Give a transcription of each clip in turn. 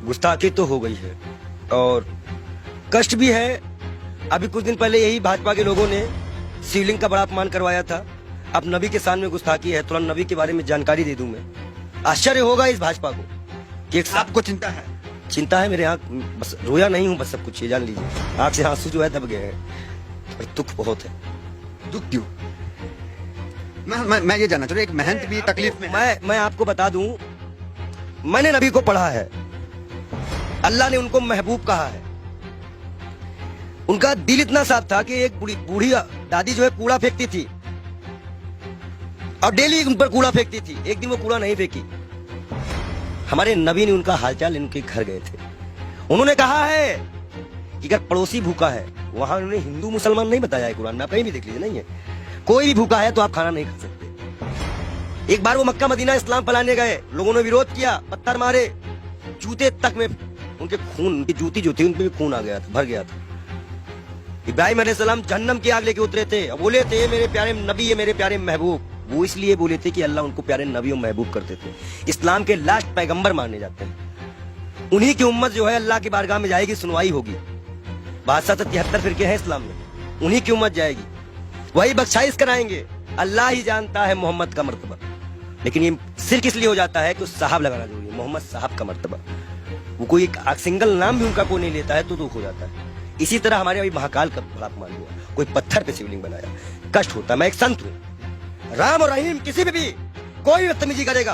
गुस्ताखी तो हो गई है और कष्ट भी है। अभी कुछ दिन पहले यही भाजपा के लोगों ने शिवलिंग का बड़ा अपमान करवाया था। अब नबी के शान में गुस्ताखी है, थोड़ा नबी के बारे में जानकारी दे दूं मैं। आश्चर्य होगा इस भाजपा को कि आपको चिंता है? चिंता है मेरे आँख, बस रोया नहीं हूँ, बस सब कुछ ये जान लीजिए। आँख से आंसू जो है दब गए हैं और दुख बहुत है। दुख क्यों? मैं ये जानना चाह रहा हूँ, एक महंत भी तकलीफ में है। मैं आपको बता दूं, मैंने नबी को पढ़ा है, अल्लाह ने उनको महबूब कहा है। उनका दिल इतना साफ था कि एक बूढ़ी दादी जो है कूड़ा फेंकती थी और डेली उन पर कूड़ा फेंकती थी। एक दिन वो कूड़ा नहीं फेंकी। हमारे नबी ने उनका हालचाल इनके घर गए थे। उन्होंने कहा है कि अगर पड़ोसी भूखा है, वहां उन्होंने हिंदू मुसलमान नहीं बताया है कुरान में, आप कहीं भी देख लीजिए, नहीं है। कोई भी भूखा है तो आप खाना नहीं खा सकते। एक बार वो मक्का मदीना इस्लाम फैलाने गए, लोगों ने विरोध किया, पत्थर मारे, जूते तक में उनके खून, उनकी जूती जो थी उनपे भी खून आ गया था, भर गया था। इब्राहिम अलैहिस्सलाम जहन्नम की आग लेके उतरे थे, बोले थे मेरे प्यारे नबी है, मेरे प्यारे महबूब। वो इसलिए बोले थे कि अल्लाह उनको प्यारे नबी और महबूब करते थे। इस्लाम के लास्ट पैगंबर माने जाते हैं। उन्हीं की उम्मत जो है अल्लाह की बारगाह में जाएगी, सुनवाई होगी। 72 फिरके हैं इस्लाम में, उन्हीं की उम्मत जाएगी, वही बख्शाइश कराएंगे। अल्लाह ही जानता है मोहम्मद का मर्तबा, लेकिन ये सिर्फ इसलिए हो जाता है कि साहब लगाना जरूरी है, मोहम्मद साहब का मर्तबा। वो कोई एक सिंगल नाम भी उनका कोई नहीं लेता है तो दुख हो जाता है। इसी तरह हमारे अभी महाकाल का बड़ा अपमान हुआ, कोई पत्थर पे शिवलिंग बनाया, कष्ट होता है। मैं एक संत हूँ, राम और रहीम किसी पे भी कोई बदतमीजी करेगा,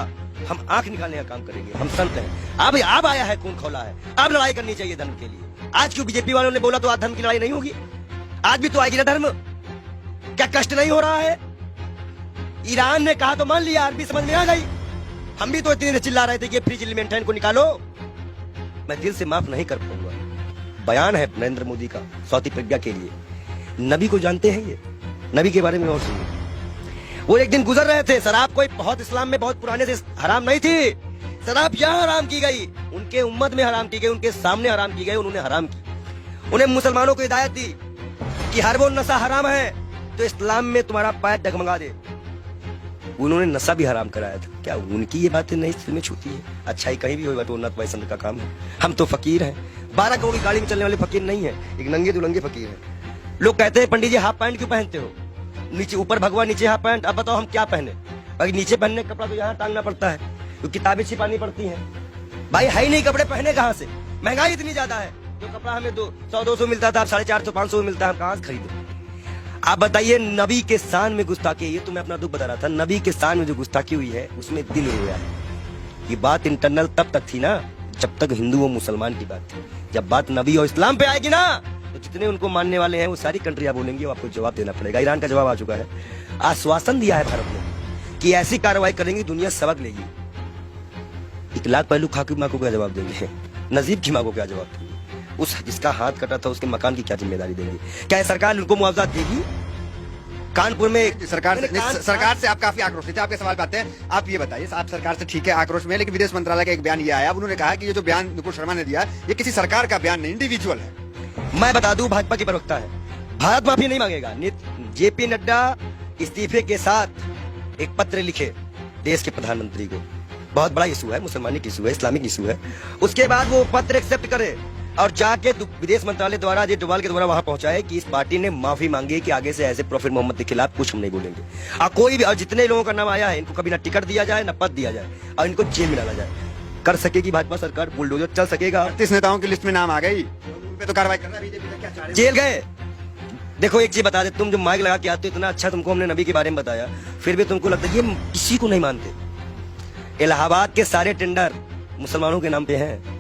हम आंख निकालने का काम करेंगे। हम संत हैं। अब आया है, खून खौला है, अब लड़ाई करनी चाहिए धर्म के लिए। आज क्यों बीजेपी वालों ने बोला तो आज धर्म की लड़ाई नहीं होगी? आज भी तो आएगी ना धर्म। क्या कष्ट नहीं हो रहा है? ईरान ने कहा तो मान लिया, अरबी समझ में आ गई। हम भी तो इतने चिल्ला रहे थे कि फ्री चिली मेंटेन को निकालो। मैं दिल से माफ नहीं कर पाऊंगा। बयान है नरेंद्र मोदी का सौती प्रज्ञा के लिए। नबी को जानते हैं ये, नबी के बारे में और सुनिए। वो एक दिन गुजर रहे थे, शराब कोई बहुत इस्लाम में बहुत पुराने से हराम नहीं थी। शराब यहाँ हराम की गई, उनके उम्मत में हराम की गई, उनके सामने हराम की गई, उन्होंने हराम की। उन्हें मुसलमानों को हिदायत दी कि हर वो नशा हराम है तो इस्लाम में तुम्हारा पैर डगमगा दे। उन्होंने नशा भी हराम कराया था। क्या उनकी ये बातें नहीं दिल में छूती है? अच्छाई कहीं भी होगा तो उन्नत वैष्णव का काम है। हम तो फकीर हैं, 12 करोड़ की गाड़ी में चलने वाले फकीर नहीं है, एक नंगे दुलंगे फकीर हैं। लोग कहते हैं पंडित जी हाफ पैंट क्यों पहनते हो? नीचे ऊपर भगवा, नीचे हाफ पैंट। अब बताओ हम क्या पहने? भाई नीचे पहनने का कपड़ा तो यहाँ टांगना पड़ता है, तो किताबें छिपानी पड़ती हैं। भाई है ही नहीं कपड़े, पहने कहाँ से? महंगाई इतनी ज्यादा है, जो कपड़ा हमें 100-200 मिलता था, अब 450-500 मिलता है, हम कहाँ से खरीदे? आप बताइए, नबी के शान में गुस्ताखी, ये तो मैं अपना दुख बता रहा था। नबी के शान में जो गुस्ताखी हुई है उसमें दिल रोया है। ये बात इंटरनल तब तक थी ना जब तक हिंदू और मुसलमान की बात थी। जब बात नबी और इस्लाम पे आएगी ना तो जितने उनको मानने वाले हैं वो सारी कंट्रियां बोलेंगी, आपको जवाब देना पड़ेगा। ईरान का जवाब आ चुका है, आश्वासन दिया है भारत ने कि ऐसी कार्रवाई करेंगे दुनिया सबक लेगी। इकलाक पहलू खा की माँ को क्या जवाब देंगे? नजीब की माँ को क्या जवाब देंगे? उस जिसका हाथ कटा था उसके मकान की क्या जिम्मेदारी देंगे? क्या सरकार उनको मुआवजा देगी? कानपुर में सरकार से आप काफी आक्रोश थे। आपके सवाल पे आते हैं। आप ये बताइए, आप सरकार से ठीक है आक्रोश में, लेकिन विदेश मंत्रालय का एक बयान ये आया, उन्होंने कहा कि ये जो बयान नुपुर शर्मा ने दिया ये किसी सरकार का बयान नहीं, इंडिविजुअल है। मैं बता दूं, भाजपा की प्रवक्ता है, भारत माफी नहीं मांगेगा। जेपी नड्डा इस्तीफे के साथ एक पत्र लिखे देश के प्रधानमंत्री को। बहुत बड़ा इशू है, मुसलमानिक इशू है, इस्लामिक इशू है। उसके बाद वो पत्र एक्सेप्ट करे और जाके विदेश मंत्रालय द्वारा अजय डोभाल के द्वारा वहां पहुंचाए कि इस पार्टी ने माफी मांगी कि आगे से ऐसे प्रॉफिट मोहम्मद के खिलाफ कुछ हम नहीं बोलेंगे। और कोई भी, और जितने लोगों का नाम आया है इनको कभी ना टिकट दिया जाए, ना पद दिया जाए, और इनको जेल में डाला जाए। कर सकेगी भाजपा सरकार, बुलडोजर चल सकेगा। 38 नेताओं की लिस्ट में नाम आ गई, उन पे तो कार्रवाई कर रहा है बीजेपी का, क्या चाह रहे हैं? जेल गए। देखो एक चीज बता दे, तुम जो माइक लगा के आते हो, इतना अच्छा तुमको हमने नबी के बारे में बताया, फिर भी तुमको लगता है ये किसी को नहीं मानते। इलाहाबाद के सारे टेंडर मुसलमानों के नाम पे हैं,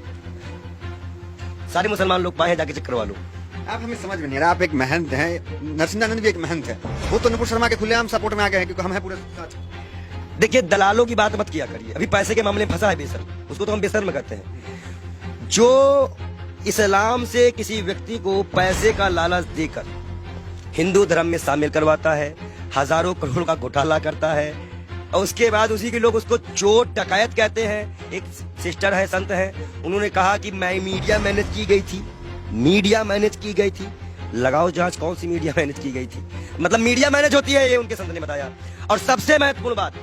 सारे मुसलमान लोग पाए, जाके चेक करवा लो। आप हमें समझ में नहीं रहा, आप एक महंत हैं, नरसिंहानंद भी एक महंत है, वो तो नुपुर शर्मा के खुलेआम सपोर्ट में आ गए हैं क्योंकि हम हैं पूरे साथ। देखिए दलालों की बात मत किया करिए, अभी पैसे के मामले में फंसा है बेसर, उसको तो हम बेसर में कहते हैं। जो इस्लाम से किसी व्यक्ति को पैसे का लालच देकर हिंदू धर्म में शामिल करवाता है, हजारों करोड़ का घोटाला करता है, और उसके बाद उसी के लोग उसको चोर डकैत कहते हैं। एक सिस्टर है, संत है, उन्होंने कहा कि मैं मीडिया मैनेज की गई थी, मीडिया मैनेज की गई थी। लगाओ जांच, कौन सी मीडिया मैनेज की गई थी? मतलब मीडिया मैनेज होती है, ये उनके संत ने बताया। और सबसे महत्वपूर्ण बात,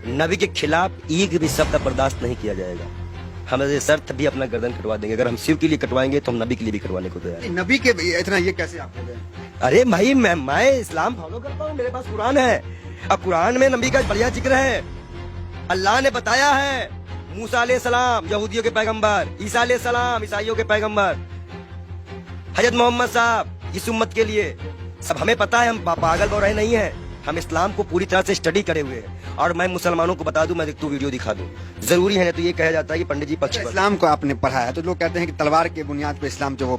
नबी के खिलाफ एक भी शब्द बर्दाश्त नहीं किया जाएगा। हम ऐसे शर्त भी अपना गर्दन कटवा देंगे। अगर हम शिव के लिए कटवाएंगे तो हम नबी के लिए भी कटवाने को तैयार हैं। नबी के इतना ये कैसे आप हो गए? अरे भाई मैं इस्लाम फॉलो करता हूँ, मेरे पास कुरान है। अब कुरान में नबी का बढ़िया जिक्र है। अल्लाह ने बताया है, मूसा अलैहिस्सलाम यहूदियों के पैगंबर, ईसा अलैहिस्सलाम ईसाइयों के पैगंबर, हजरत मोहम्मद साहब इस उम्मत के लिए। सब हमें पता है, हम पागल बौराहे नहीं है। हम इस्लाम को पूरी तरह से स्टडी करे हुए हैं। और मैं मुसलमानों को बता दूं, मैं तू वीडियो दिखा दूं, जरूरी है ना। तो ये कहा जाता है कि पंडित जी पक्ष पर। इस्लाम को आपने पढ़ा है तो लोग कहते हैं कि तलवार के बुनियाद पे इस्लाम जो वो